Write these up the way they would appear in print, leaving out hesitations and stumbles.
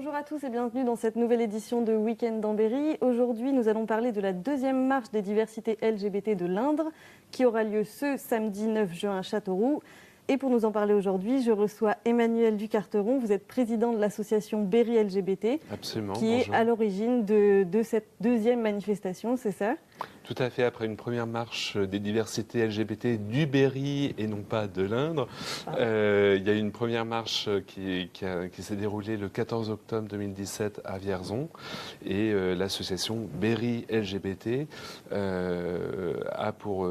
Bonjour à tous et bienvenue dans cette nouvelle édition de Week-end dans Berry. Aujourd'hui, nous allons parler de la deuxième marche des diversités LGBT de l'Indre qui aura lieu ce samedi 9 juin à Châteauroux. Et pour nous en parler aujourd'hui, je reçois Emmanuel Ducarteron. Vous êtes président de l'association Berry LGBT. Absolument, qui bonjour. est à l'origine de cette deuxième manifestation, c'est ça ? Tout à fait, après une première marche des diversités LGBT du Berry et non pas de l'Indre, il y a eu une première marche qui s'est déroulée le 14 octobre 2017 à Vierzon et l'association Berry LGBT a pour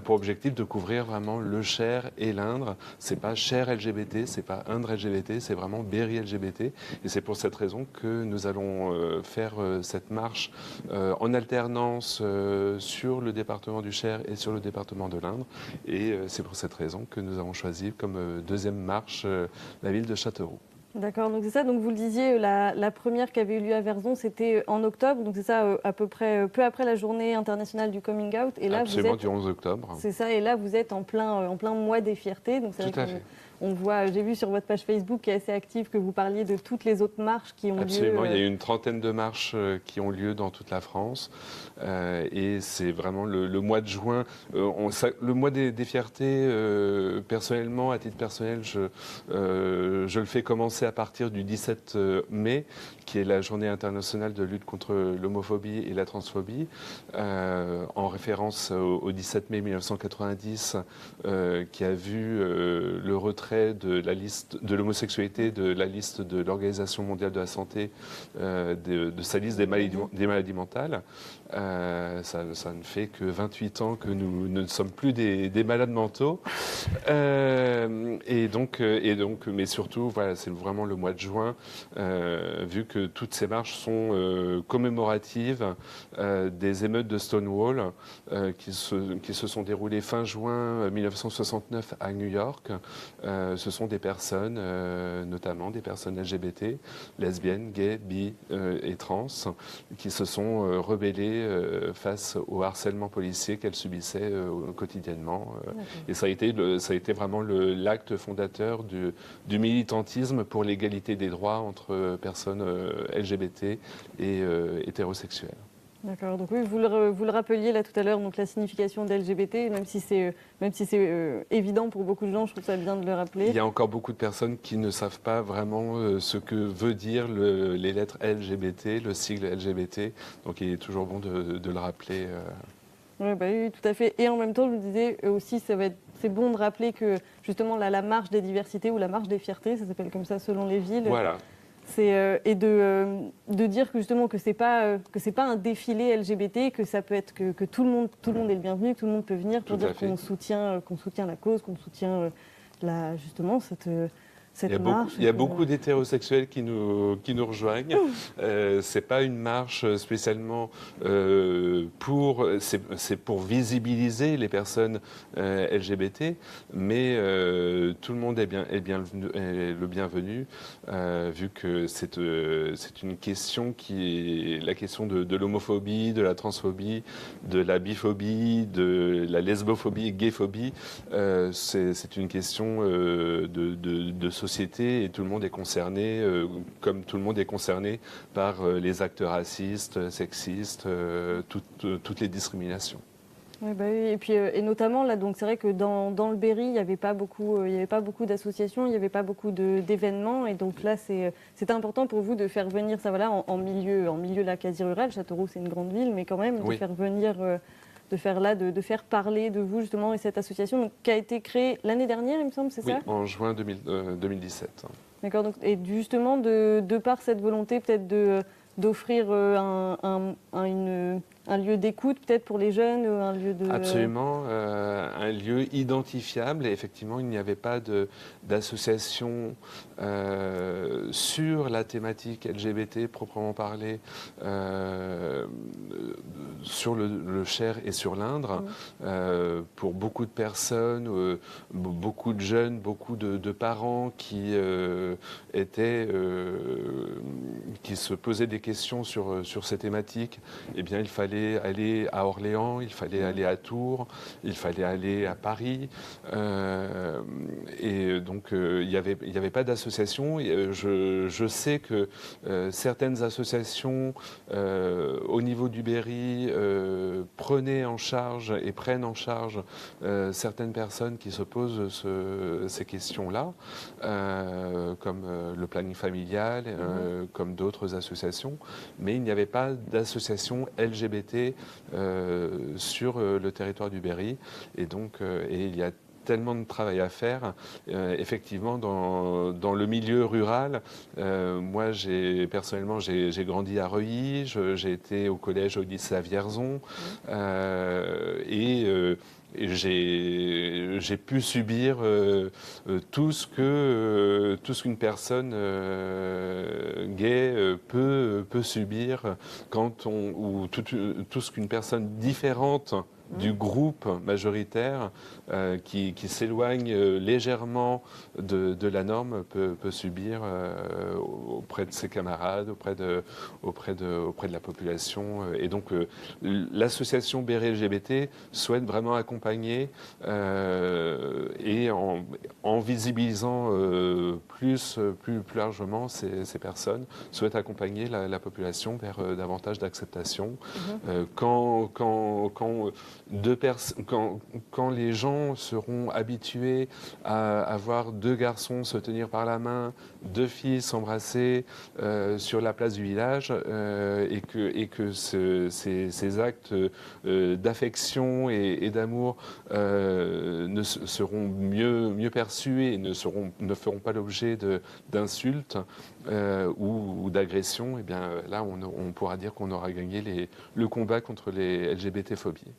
objectif de couvrir vraiment le Cher et l'Indre. C'est pas Cher LGBT, c'est pas Indre LGBT, c'est vraiment Berry LGBT et c'est pour cette raison que nous allons faire cette marche en alternance sur le département du Cher et sur le département de l'Indre. Et c'est pour cette raison que nous avons choisi comme deuxième marche la ville de Châteauroux. D'accord, donc c'est ça, donc vous le disiez, la première qui avait eu lieu à Vierzon, c'était en octobre, donc c'est ça, à peu près, peu après la journée internationale du coming out. Et là, Absolument, vous êtes, du 11 octobre. c'est ça, et là vous êtes en plein mois des fiertés. Donc c'est Tout à fait. On voit, j'ai vu sur votre page Facebook qui est assez active que vous parliez de toutes les autres marches qui ont Absolument, lieu. il y a eu une trentaine de marches qui ont lieu dans toute la France et c'est vraiment le mois de juin. Le mois des fiertés, personnellement, à titre personnel, je le fais commencer à partir du 17 mai, qui est la journée internationale de lutte contre l'homophobie et la transphobie, en référence au 17 mai 1990, qui a vu le retrait de la liste de l'homosexualité de la liste de l'Organisation mondiale de la santé, de sa liste des maladies mentales. Ça ne fait que 28 ans que nous ne sommes plus des malades mentaux. Mais surtout, voilà, c'est vraiment le mois de juin, vu que toutes ces marches sont commémoratives des émeutes de Stonewall qui se sont déroulées fin juin 1969 à New York. Ce sont des personnes, notamment des personnes LGBT, lesbiennes, gays, bi et trans, qui se sont rebellées face au harcèlement policier qu'elles subissaient quotidiennement. Et ça a été vraiment l'acte fondateur du militantisme pour l'égalité des droits entre personnes LGBT et hétérosexuelles. D'accord, donc oui, vous le rappeliez là tout à l'heure, donc la signification d'LGBT, même si c'est évident pour beaucoup de gens, je trouve ça bien de le rappeler. Il y a encore beaucoup de personnes qui ne savent pas vraiment ce que veut dire les lettres LGBT, le sigle LGBT, donc il est toujours bon de le rappeler. Oui, oui, tout à fait. Et en même temps, je me disais aussi, c'est bon de rappeler que justement la marche des diversités ou la marche des fiertés, ça s'appelle comme ça selon les villes. Voilà. Et de dire que justement que c'est pas un défilé LGBT, que ça peut être que tout le monde est le bienvenu, que tout le monde peut venir pour dire qu'on soutient la cause, qu'on soutient justement cette marche. Il y a beaucoup d'hétérosexuels qui nous rejoignent. C'est pas une marche spécialement c'est pour visibiliser les personnes LGBT, mais tout le monde est le bienvenu, vu que c'est une question qui est la question de l'homophobie, de la transphobie, de la biphobie, de la lesbophobie et gayphobie. C'est une question de société et tout le monde est concerné, comme tout le monde est concerné par les actes racistes, sexistes, toutes les discriminations. Oui, et puis et notamment là, donc c'est vrai que dans le Berry, il n'y avait pas beaucoup d'associations, il n'y avait pas beaucoup d'événements, et donc là c'était important pour vous de faire venir ça, voilà, en milieu là quasi rural. Châteauroux, c'est une grande ville, mais quand même de faire venir. De faire parler de vous justement et cette association donc, qui a été créée l'année dernière, il me semble, c'est ça ? Oui, en juin 2017. D'accord, donc, et justement de par cette volonté peut-être d'offrir un lieu d'écoute peut-être pour les jeunes, un lieu de... Absolument, un lieu identifiable et effectivement il n'y avait pas d'association sur la thématique LGBT proprement parlée sur le Cher et sur l'Indre. Pour beaucoup de personnes, beaucoup de jeunes, beaucoup de parents qui se posaient des questions sur ces thématiques, eh bien il fallait fallait aller à Orléans, il fallait aller à Tours, il fallait aller à Paris. Et donc, il n'y avait pas d'association. Je sais que certaines associations au niveau du Berry prenaient en charge et prennent en charge certaines personnes qui se posent ces questions-là, comme le planning familial, comme d'autres associations, mais il n'y avait pas d'association LGBT sur le territoire du Berry, et donc et il y a tellement de travail à faire. Effectivement, dans le milieu rural, moi, personnellement, j'ai grandi à Reuilly, j'ai été au collège, au lycée à Vierzon, et j'ai pu subir tout ce qu'une personne gay peut subir ou tout ce qu'une personne différente du groupe majoritaire qui s'éloigne légèrement de la norme peut subir auprès de ses camarades, auprès de la population. Et donc l'association Berry LGBT souhaite vraiment accompagner et en visibilisant plus largement ces personnes, souhaite accompagner la population vers davantage d'acceptation. Quand les gens seront habitués à voir deux garçons se tenir par la main, deux filles s'embrasser sur la place du village, et que ces actes d'affection et d'amour seront mieux perçus et ne feront pas l'objet d'insultes ou d'agressions, et bien là on pourra dire qu'on aura gagné le combat contre les LGBT-phobies.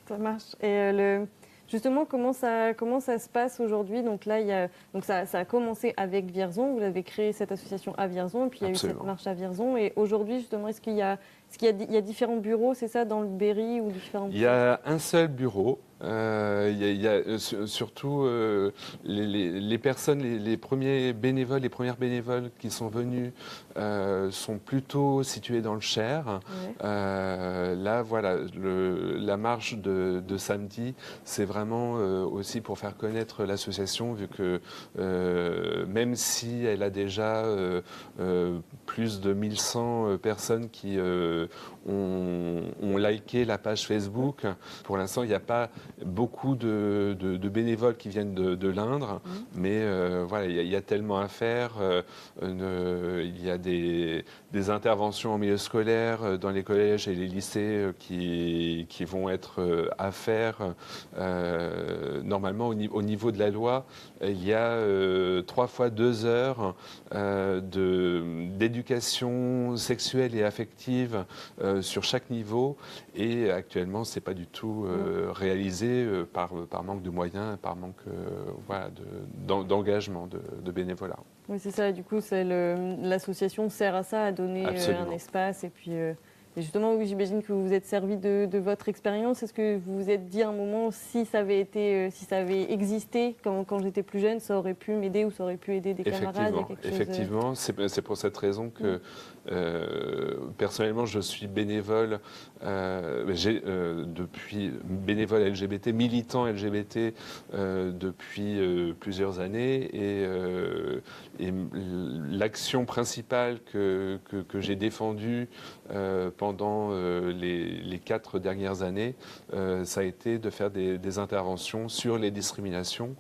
Ça marche. Et justement, comment ça se passe aujourd'hui? Donc là, ça a commencé avec Vierzon. Vous avez créé cette association à Vierzon, et puis il y a eu cette marche à Vierzon. Et aujourd'hui, justement, est-ce qu'il y a différents bureaux, c'est ça, dans le Berry ou différents... Il y a un seul bureau. Il y a surtout les personnes, les premiers bénévoles, les premières bénévoles qui sont venus sont plutôt situés dans le Cher. Ouais. Là, voilà, la marche de samedi, c'est vraiment aussi pour faire connaître l'association, vu que même si elle a déjà plus de 1100 personnes qui ont liké la page Facebook, pour l'instant, il n'y a pas beaucoup de bénévoles qui viennent de l'Indre, mais voilà, il y a tellement à faire. Il y a des interventions en milieu scolaire dans les collèges et les lycées qui vont être à faire. Normalement, au niveau de la loi, il y a 3 fois 2 heures d'éducation sexuelle et affective sur chaque niveau, et actuellement, c'est pas du tout réalisé par manque de moyens, par manque voilà, d'engagement de bénévolat. Oui, c'est ça. Du coup, l'association sert à ça, à donner un espace. Et puis, et justement, oui, j'imagine que vous vous êtes servi de votre expérience. Est-ce que vous vous êtes dit à un moment, si ça avait existé quand j'étais plus jeune, ça aurait pu m'aider ou ça aurait pu aider des camarades? Effectivement, c'est pour cette raison que personnellement, je suis bénévole, depuis bénévole LGBT, militant LGBT depuis plusieurs années, et l'action principale que j'ai défendue pendant les 4 dernières années, ça a été de faire des interventions sur les discriminations.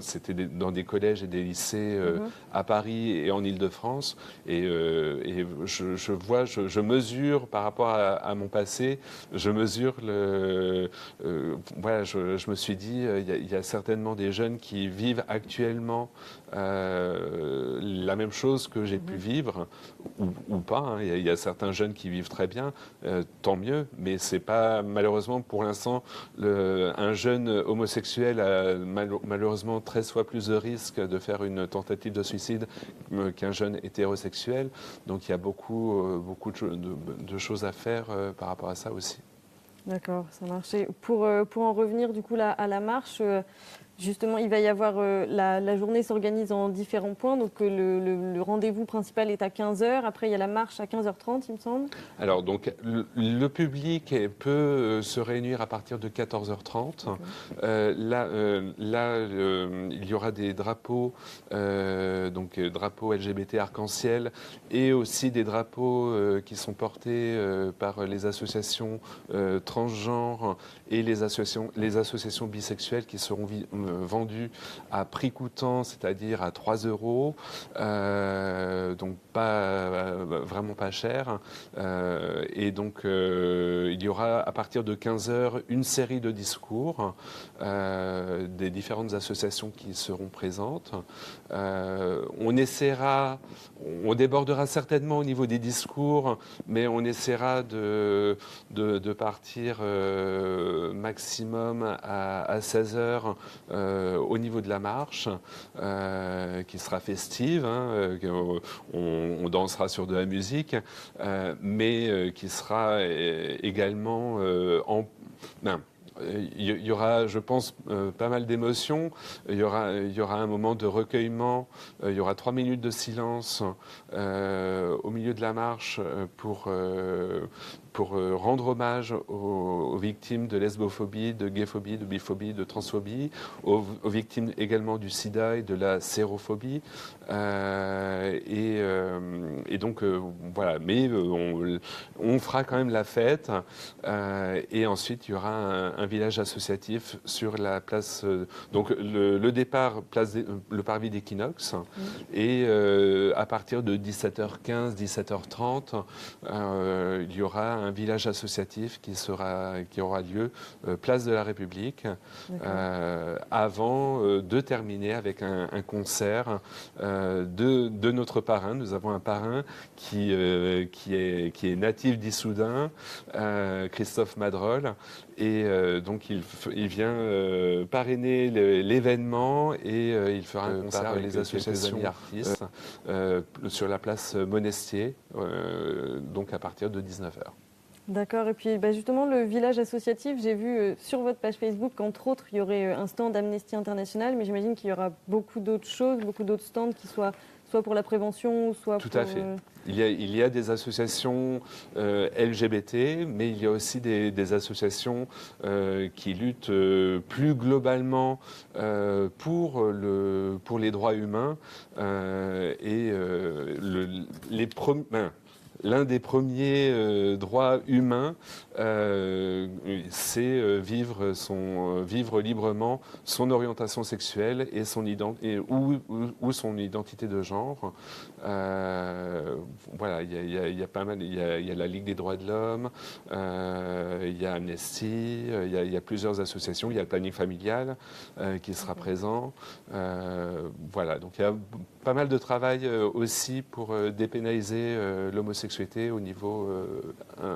C'était dans des collèges et des lycées à Paris et en Île-de-France. Et je mesure par rapport à mon passé, je mesure voilà, je me suis dit, il y a certainement des jeunes qui vivent actuellement la même chose que j'ai pu vivre, ou pas. Hein. Il y a certains jeunes qui vivent très bien, tant mieux, mais c'est pas, malheureusement pour l'instant, un jeune homosexuel a malheureusement 13 fois plus de risques de faire une tentative de suicide qu'un jeune hétérosexuel. Donc il y a beaucoup de choses à faire par rapport à ça aussi. D'accord, ça marche. Et pour en revenir du coup là, à la marche, Justement, il va y avoir la journée s'organise en différents points. Donc le rendez-vous principal est à 15h. Après, il y a la marche à 15h30, il me semble. Alors, donc, le public peut se réunir à partir de 14h30. Il y aura des drapeaux, donc drapeaux LGBT arc-en-ciel, et aussi des drapeaux qui sont portés par les associations transgenres et les associations bisexuelles qui seront vendus à prix coûtant, c'est-à-dire à 3 €, donc vraiment pas cher. Et donc il y aura à partir de 15h une série de discours des différentes associations qui seront présentes. On débordera certainement au niveau des discours, mais on essaiera de partir maximum à 16h au niveau de la marche, qui sera festive. On dansera sur de la musique, mais qui sera également il y aura, je pense, pas mal d'émotions. Il y aura un moment de recueillement. Il y aura 3 minutes de silence au milieu de la marche pour rendre hommage aux victimes de lesbophobie, de gayphobie, de biphobie, de transphobie, aux victimes également du sida et de la sérophobie. Et donc, voilà. Mais on fera quand même la fête. Et ensuite, il y aura un village associatif sur la place. Donc, le départ, le parvis d'Équinoxe. Et à partir de 17h15, 17h30, il y aura un village associatif qui aura lieu place de la République, avant de terminer avec un concert de notre parrain. Nous avons un parrain qui est natif d'Issoudun, Christophe Madrol, et donc il vient parrainer l'événement, et il fera un concert avec les associations artistes sur la place Monestier, donc à partir de 19h. D'accord. Et puis justement, le village associatif, j'ai vu sur votre page Facebook qu'entre autres, il y aurait un stand d'Amnesty International, mais j'imagine qu'il y aura beaucoup d'autres choses, beaucoup d'autres stands qui soient soit pour la prévention, soit Tout à fait. Il y a des associations LGBT, mais il y a aussi des associations qui luttent plus globalement pour les droits humains. L'un des premiers droits humains, c'est vivre librement son orientation sexuelle et son ou son identité de genre. Voilà, il y a pas mal. Il y a la Ligue des droits de l'homme, il y a Amnesty, il y a plusieurs associations. Il y a le planning familial qui sera présent. Voilà, donc il y a pas mal de travail aussi pour dépénaliser l'homosexualité au niveau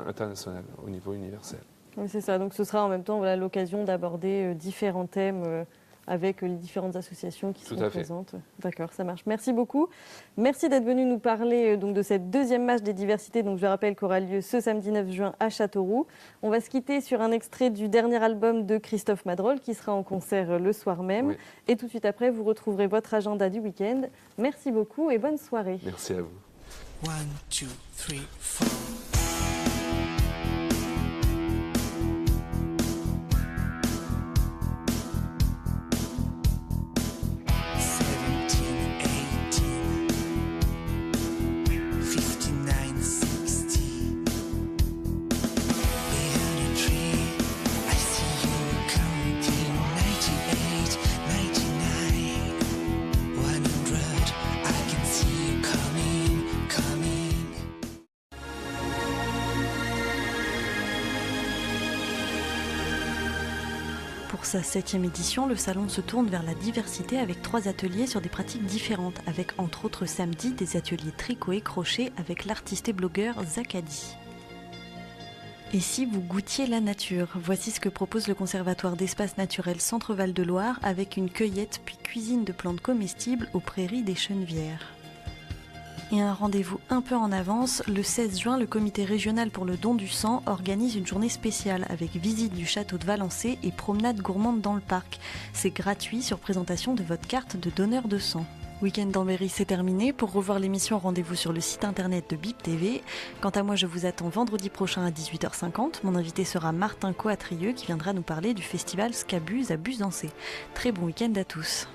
international, au niveau universel. Oui, c'est ça. Donc ce sera en même temps l'occasion d'aborder différents thèmes avec les différentes associations qui seront présentes. D'accord, ça marche. Merci beaucoup. Merci d'être venu nous parler donc de cette deuxième marche des diversités. Donc je rappelle qu'aura lieu ce samedi 9 juin à Châteauroux. On va se quitter sur un extrait du dernier album de Christophe Madrol qui sera en concert le soir même. Oui. Et tout de suite après, vous retrouverez votre agenda du week-end. Merci beaucoup et bonne soirée. Merci à vous. 1, 2, 3, 4. Pour sa 7e édition, le salon se tourne vers la diversité avec 3 ateliers sur des pratiques différentes, avec entre autres samedi des ateliers tricot et crochet avec l'artiste et blogueur Zakadi. Et si vous goûtiez la nature, voici ce que propose le Conservatoire d'espaces naturels Centre-Val de Loire avec une cueillette puis cuisine de plantes comestibles aux prairies des Chenevières. Et un rendez-vous un peu en avance, le 16 juin, le comité régional pour le don du sang organise une journée spéciale avec visite du château de Valençay et promenade gourmande dans le parc. C'est gratuit sur présentation de votre carte de donneur de sang. Week-end dans Berry, c'est terminé. Pour revoir l'émission, rendez-vous sur le site internet de BIP TV. Quant à moi, je vous attends vendredi prochain à 18h50. Mon invité sera Martin Coatrieux qui viendra nous parler du festival Scabuse à Busançay. Très bon week-end à tous.